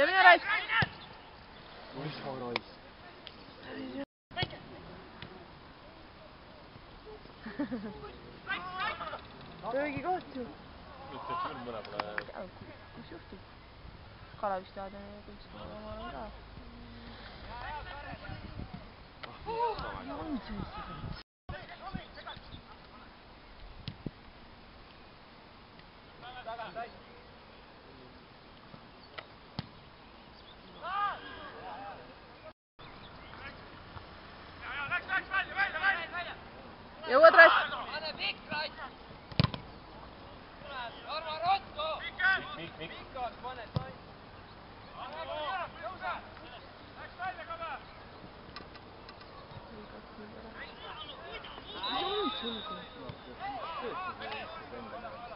mine raisk! söögikoht ju. Kus juhtub? Kalevistaadion ja kuskil omal on ka. On see siis? Jõuad raisk! Anne pikk raisk! Arma rottu! Pikad pane sai! Tõuse! Läks välja kava! Mis on sulgu?